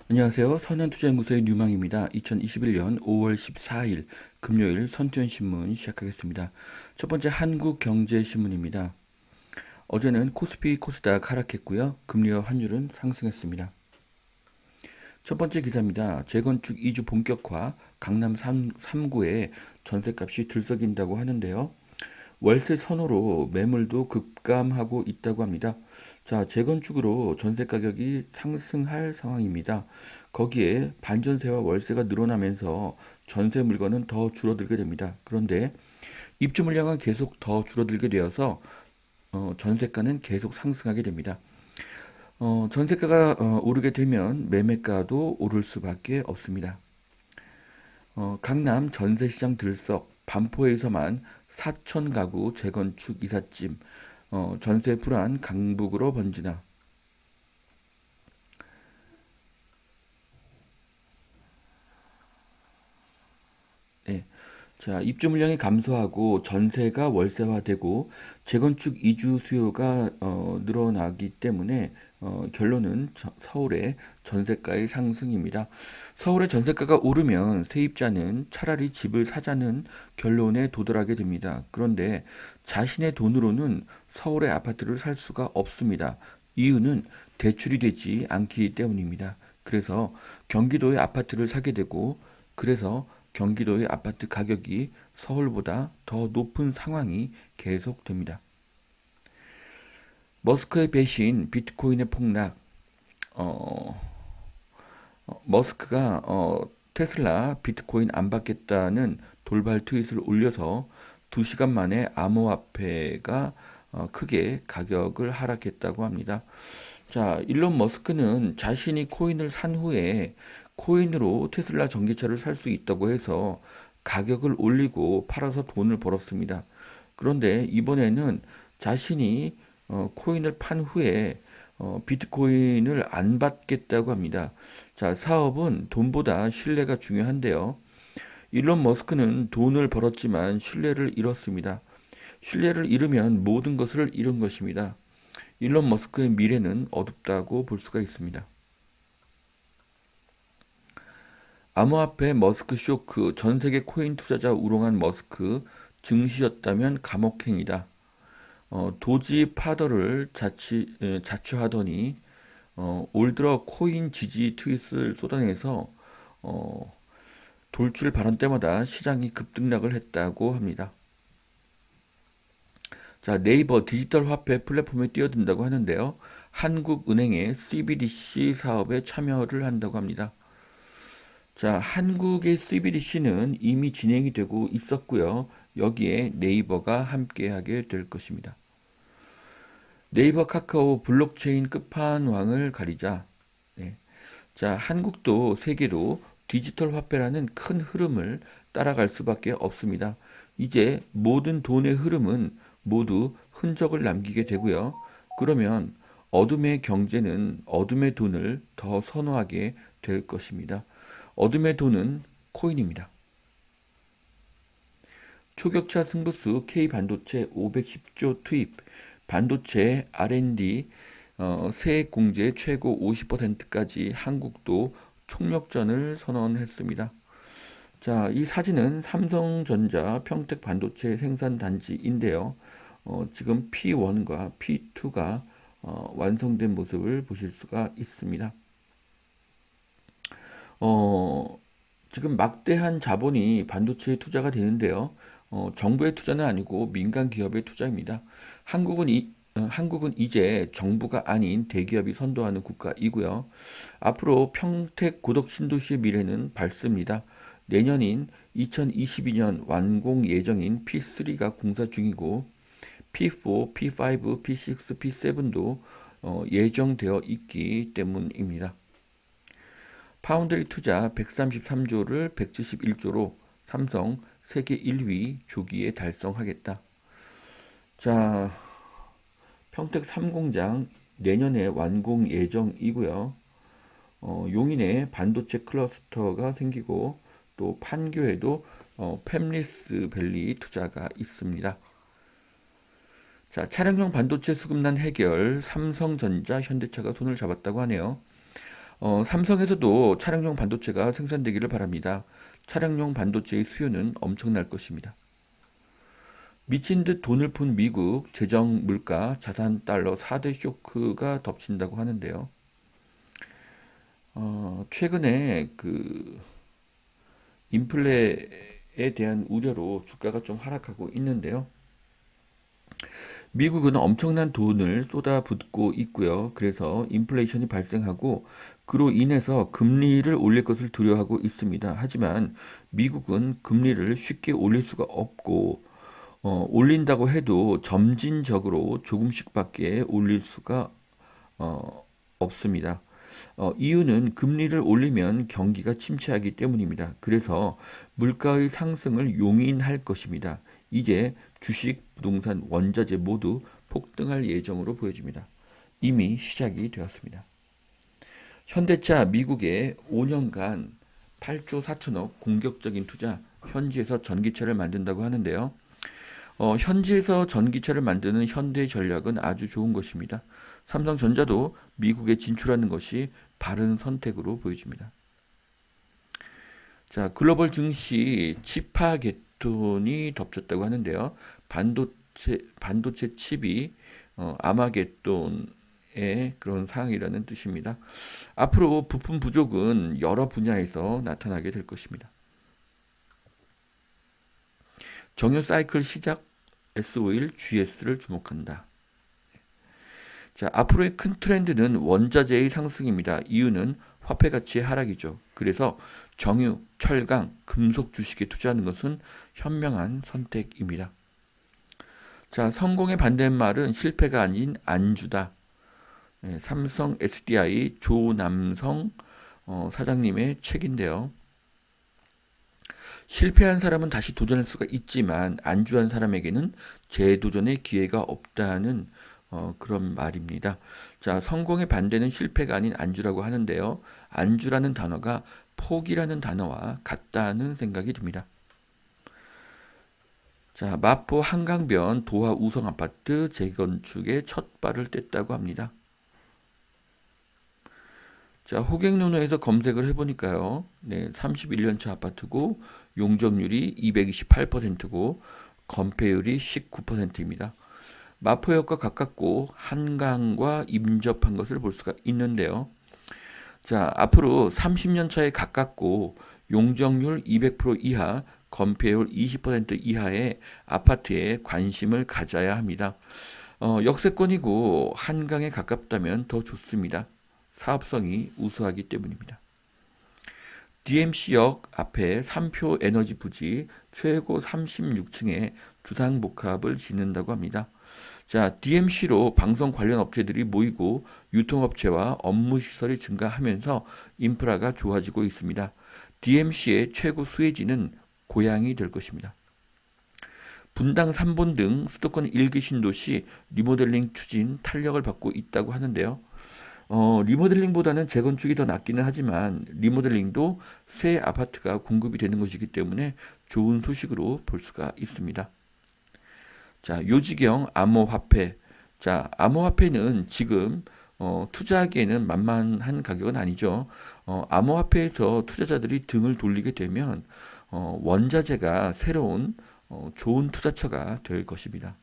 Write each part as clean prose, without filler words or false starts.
안녕하세요. 선현투자연구소의 뉴망입니다. 2021년 5월 14일 금요일 선투연신문 시작하겠습니다. 첫 번째 한국경제신문입니다. 어제는 코스피 코스닥 하락했고요. 금리와 환율은 상승했습니다. 첫 번째 기사입니다. 재건축 2주 본격화, 강남 3구에 전셋값이 들썩인다고 하는데요. 월세 선호로 매물도 급감하고 있다고 합니다. 자, 재건축으로 전세 가격이 상승할 상황입니다. 거기에 반전세와 월세가 늘어나면서 전세 물건은 더 줄어들게 됩니다. 그런데 입주 물량은 계속 더 줄어들게 되어서 전세가는 계속 상승하게 됩니다. 전세가가 오르게 되면 매매가도 오를 수밖에 없습니다. 강남 전세시장 들썩, 반포에서만 4천 가구 재건축 이삿짐, 전세 불안 강북으로 번지나. 네. 자, 입주 물량이 감소하고 전세가 월세화되고 재건축 이주 수요가 늘어나기 때문에 결론은 서울의 전세가의 상승입니다. 서울의 전세가가 오르면 세입자는 차라리 집을 사자는 결론에 도달하게 됩니다. 그런데 자신의 돈으로는 서울의 아파트를 살 수가 없습니다. 이유는 대출이 되지 않기 때문입니다. 그래서 경기도의 아파트를 사게 되고 그래서 경기도의 아파트 가격이 서울보다 더 높은 상황이 계속됩니다. 머스크의 배신, 비트코인의 폭락, 어, 머스크가 테슬라 비트코인 안 받겠다는 돌발 트윗을 올려서 2시간 만에 암호화폐가 크게 가격을 하락했다고 합니다. 자, 일론 머스크는 자신이 코인을 산 후에 코인으로 테슬라 전기차를 살 수 있다고 해서 가격을 올리고 팔아서 돈을 벌었습니다. 그런데 이번에는 자신이 코인을 판 후에 비트코인을 안 받겠다고 합니다. 자, 사업은 돈보다 신뢰가 중요한데요. 일론 머스크는 돈을 벌었지만 신뢰를 잃었습니다. 신뢰를 잃으면 모든 것을 잃은 것입니다. 일론 머스크의 미래는 어둡다고 볼 수가 있습니다. 암호화폐 머스크 쇼크, 전 세계 코인 투자자 우롱한 머스크, 증시였다면 감옥행이다. 도지 파더를 자처하더니 올 들어 코인 지지 트윗을 쏟아내서 어, 돌출 발언 때마다 시장이 급등락을 했다고 합니다. 자, 네이버 디지털 화폐 플랫폼에 뛰어든다고 하는데요. 한국은행의 CBDC 사업에 참여를 한다고 합니다. 자, 한국의 CBDC는 이미 진행이 되고 있었고요. 여기에 네이버가 함께하게 될 것입니다. 네이버 카카오 블록체인 끝판왕을 가리자. 네. 자, 한국도 세계도 디지털 화폐라는 큰 흐름을 따라갈 수밖에 없습니다. 이제 모든 돈의 흐름은 모두 흔적을 남기게 되고요. 그러면 어둠의 경제는 어둠의 돈을 더 선호하게 될 것입니다. 어둠의 돈은 코인입니다. 초격차 승부수 K반도체 510조 투입, 반도체 R&D 세액 공제 최고 50%까지 한국도 총력전을 선언했습니다. 자, 이 사진은 삼성전자 평택 반도체 생산 단지인데요. 지금 P1과 P2가 완성된 모습을 보실 수가 있습니다. 어, 지금 막대한 자본이 반도체에 투자가 되는데요. 정부의 투자는 아니고 민간 기업의 투자입니다. 한국은 이제 정부가 아닌 대기업이 선도하는 국가이고요. 앞으로 평택 고덕 신도시의 미래는 밝습니다. 내년인 2022년 완공 예정인 P3가 공사 중이고 P4, P5, P6, P7도 예정되어 있기 때문입니다. 파운드리 투자 133조를 171조로 삼성 세계 1위 조기에 달성하겠다. 자, 평택 3공장 내년에 완공 예정이고요. 용인에 반도체 클러스터가 생기고 또 판교에도 팹리스 밸리 투자가 있습니다. 자, 차량용 반도체 수급난 해결 삼성전자, 현대차가 손을 잡았다고 하네요. 삼성에서도 차량용 반도체가 생산되기를 바랍니다. 차량용 반도체의 수요는 엄청날 것입니다. 미친 듯 돈을 푼 미국, 재정, 물가, 자산, 달러 4대 쇼크가 덮친다고 하는데요. 최근에 그 인플레에 대한 우려로 주가가 좀 하락하고 있는데요. 미국은 엄청난 돈을 쏟아붓고 있고요. 그래서 인플레이션이 발생하고 그로 인해서 금리를 올릴 것을 두려워하고 있습니다. 하지만 미국은 금리를 쉽게 올릴 수가 없고 올린다고 해도 점진적으로 조금씩밖에 올릴 수가 없습니다. 이유는 금리를 올리면 경기가 침체하기 때문입니다. 그래서 물가의 상승을 용인할 것입니다. 이제 주식, 부동산, 원자재 모두 폭등할 예정으로 보여집니다. 이미 시작이 되었습니다. 현대차 미국에 5년간 8조 4천억 공격적인 투자, 현지에서 전기차를 만든다고 하는데요. 현지에서 전기차를 만드는 현대전략은 아주 좋은 것입니다. 삼성전자도 미국에 진출하는 것이 바른 선택으로 보여집니다. 자, 글로벌 증시 치파게톤이 덮쳤다고 하는데요. 반도체 칩이 아마겟돈의 그런 상황이라는 뜻입니다. 앞으로 부품 부족은 여러 분야에서 나타나게 될 것입니다. 정유 사이클 시작, S51, GS를 주목한다. 자, 앞으로의 큰 트렌드는 원자재의 상승입니다. 이유는 화폐 가치의 하락이죠. 그래서 정유, 철강, 금속 주식에 투자하는 것은 현명한 선택입니다. 자, 성공의 반대말은 실패가 아닌 안주다. 네, 삼성 SDI 조남성 사장님의 책인데요. 실패한 사람은 다시 도전할 수가 있지만 안주한 사람에게는 재도전의 기회가 없다는 그런 말입니다. 자, 성공의 반대는 실패가 아닌 안주라고 하는데요. 안주라는 단어가 포기라는 단어와 같다는 생각이 듭니다. 자, 마포 한강변 도화 우성 아파트 재건축에 첫 발을 뗐다고 합니다. 자, 호갱노노에서 검색을 해보니까요. 네, 31년차 아파트고 용적률이 228%고 건폐율이 19%입니다. 마포역과 가깝고 한강과 인접한 것을 볼 수가 있는데요. 자, 앞으로 30년 차에 가깝고 용적률 200% 이하, 건폐율 20% 이하의 아파트에 관심을 가져야 합니다. 역세권이고 한강에 가깝다면 더 좋습니다. 사업성이 우수하기 때문입니다. DMC역 앞에 3표 에너지 부지 최고 36층에 주상복합을 짓는다고 합니다. 자, DMC로 방송 관련 업체들이 모이고 유통업체와 업무시설이 증가하면서 인프라가 좋아지고 있습니다. DMC의 최고 수혜지는 고향이 될 것입니다. 분당 3본 등 수도권 1기 신도시 리모델링 추진 탄력을 받고 있다고 하는데요. 리모델링보다는 재건축이 더 낫기는 하지만 리모델링도 새 아파트가 공급이 되는 것이기 때문에 좋은 소식으로 볼 수가 있습니다. 자, 요지경 암호화폐. 자, 암호화폐는 지금 투자하기에는 만만한 가격은 아니죠. 암호화폐에서 투자자들이 등을 돌리게 되면 원자재가 새로운 좋은 투자처가 될 것입니다.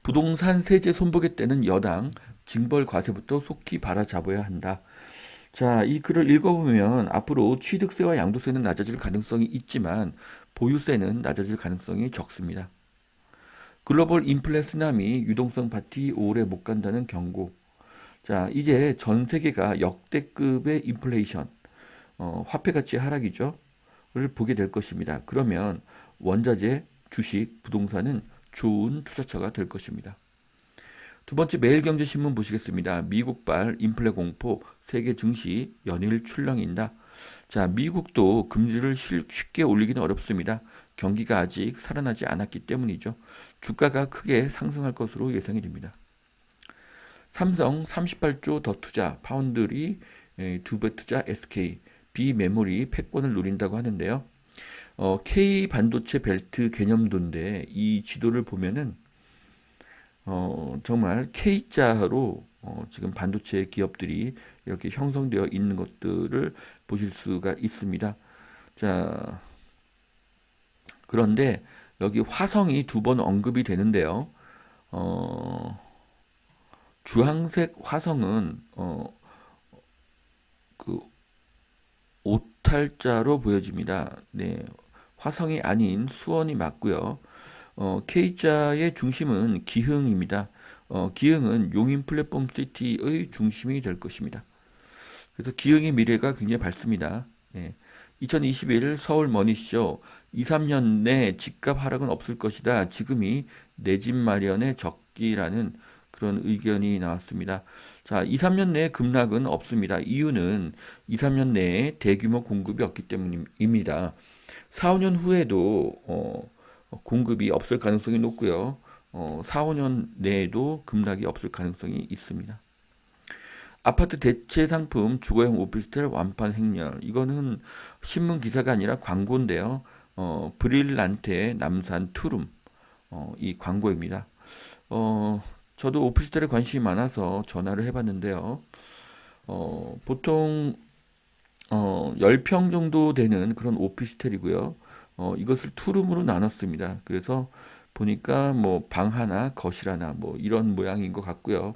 부동산 세제 손보게 때는 여당 징벌 과세부터 속히 바라잡아야 한다. 자, 이 글을 읽어보면 앞으로 취득세와 양도세는 낮아질 가능성이 있지만 보유세는 낮아질 가능성이 적습니다. 글로벌 인플레 쓰나미 유동성 파티 오래 못 간다는 경고. 자, 이제 전 세계가 역대급의 인플레이션, 화폐 가치 하락이죠. 를 보게 될 것입니다. 그러면 원자재, 주식, 부동산은 좋은 투자처가 될 것입니다. 두 번째 매일경제신문 보시겠습니다. 미국발 인플레 공포, 세계 증시 연일 출렁인다. 자, 미국도 금리를 쉽게 올리기는 어렵습니다. 경기가 아직 살아나지 않았기 때문이죠. 주가가 크게 상승할 것으로 예상이 됩니다. 삼성 38조 더 투자, 파운드리 두 배 투자 SK, 비메모리 패권을 노린다고 하는데요. K 반도체 벨트 개념도인데 이 지도를 보면은 정말 K자로 지금 반도체 기업들이 이렇게 형성되어 있는 것들을 보실 수가 있습니다. 자, 그런데 여기 화성이 두 번 언급이 되는데요. 어, 주황색 화성은 그 오탈자로 보여집니다. 네, 화성이 아닌 수원이 맞고요. K자의 중심은 기흥입니다. 기흥은 용인 플랫폼 시티의 중심이 될 것입니다. 그래서 기흥의 미래가 굉장히 밝습니다. 예. 2021 서울 머니쇼 2, 3년 내 집값 하락은 없을 것이다. 지금이 내 집 마련의 적기라는 그런 의견이 나왔습니다. 자, 2, 3년 내에 급락은 없습니다. 이유는 2, 3년 내에 대규모 공급이 없기 때문입니다. 4, 5년 후에도 공급이 없을 가능성이 높고요. 4, 5년 내에도 급락이 없을 가능성이 있습니다. 아파트 대체 상품 주거용 오피스텔 완판 행렬. 이거는 신문 기사가 아니라 광고인데요. 브릴란테 남산 투룸. 이 광고입니다. 저도 오피스텔에 관심이 많아서 전화를 해봤는데요. 보통 10평 정도 되는 그런 오피스텔이고요. 이것을 투룸으로 나눴습니다. 그래서 보니까 뭐 방 하나, 거실 하나 뭐 이런 모양인 것 같고요.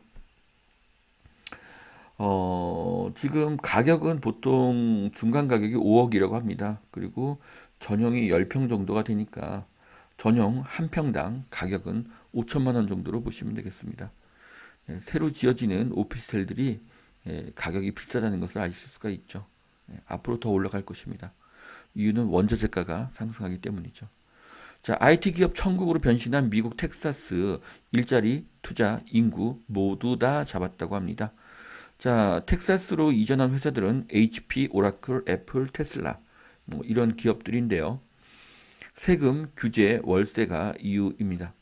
지금 가격은 보통 중간 가격이 5억이라고 합니다. 그리고 전용이 10평 정도가 되니까 전용 한 평당 가격은 5천만 원 정도로 보시면 되겠습니다. 새로 지어지는 오피스텔들이 가격이 비싸다는 것을 아실 수가 있죠. 앞으로 더 올라갈 것입니다. 이유는 원자재가가 상승하기 때문이죠. 자, IT 기업 천국으로 변신한 미국 텍사스 일자리, 투자, 인구 모두 다 잡았다고 합니다. 자, 텍사스로 이전한 회사들은 HP, 오라클, 애플, 테슬라 뭐 이런 기업들인데요. 세금, 규제, 월세가 이유입니다.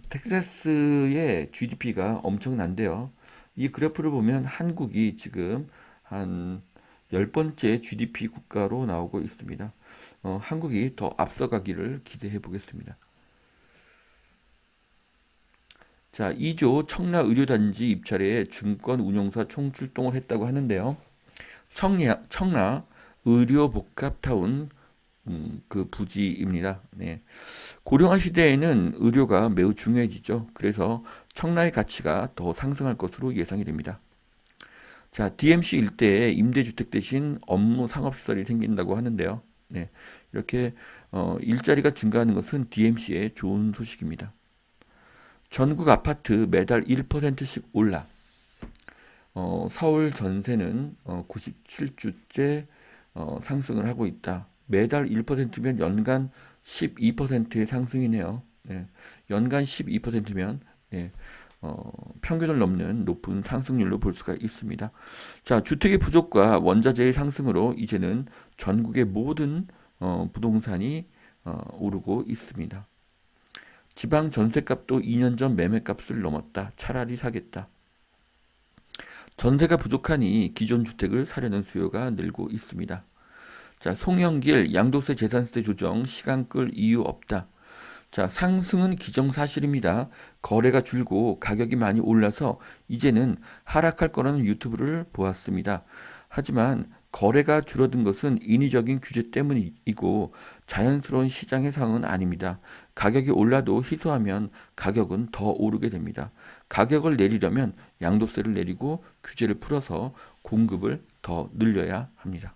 텍사스의 GDP가 엄청난데요. 이 그래프를 보면 한국이 지금 한 10번째 GDP 국가로 나오고 있습니다. 한국이 더 앞서가기를 기대해 보겠습니다. 자, 2조 청라의료단지 입찰에 증권운용사 총출동을 했다고 하는데요. 청라 의료복합타운 그 부지입니다. 네. 고령화 시대에는 의료가 매우 중요해지죠. 그래서 청라의 가치가 더 상승할 것으로 예상이 됩니다. 자, DMC 일대에 임대주택 대신 업무 상업시설이 생긴다고 하는데요. 네. 이렇게 일자리가 증가하는 것은 DMC의 좋은 소식입니다. 전국 아파트 매달 1%씩 올라. 서울 전세는 97주째 상승을 하고 있다. 매달 1%면 연간 12%의 상승이네요. 네, 연간 12%면 네, 평균을 넘는 높은 상승률로 볼 수가 있습니다. 자, 주택의 부족과 원자재의 상승으로 이제는 전국의 모든 부동산이 오르고 있습니다. 지방 전셋값도 2년 전 매매값을 넘었다. 차라리 사겠다. 전세가 부족하니 기존 주택을 사려는 수요가 늘고 있습니다. 자, 송영길 양도세 재산세 조정 시간 끌 이유 없다. 자, 상승은 기정사실입니다. 거래가 줄고 가격이 많이 올라서 이제는 하락할 거라는 유튜브를 보았습니다. 하지만 거래가 줄어든 것은 인위적인 규제 때문이고 자연스러운 시장의 상황은 아닙니다. 가격이 올라도 희소하면 가격은 더 오르게 됩니다. 가격을 내리려면 양도세를 내리고 규제를 풀어서 공급을 더 늘려야 합니다.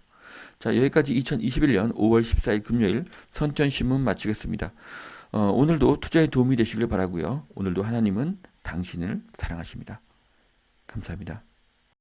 자, 여기까지 2021년 5월 14일 금요일 선천신문 마치겠습니다. 오늘도 투자에 도움이 되시길 바라고요. 오늘도 하나님은 당신을 사랑하십니다. 감사합니다.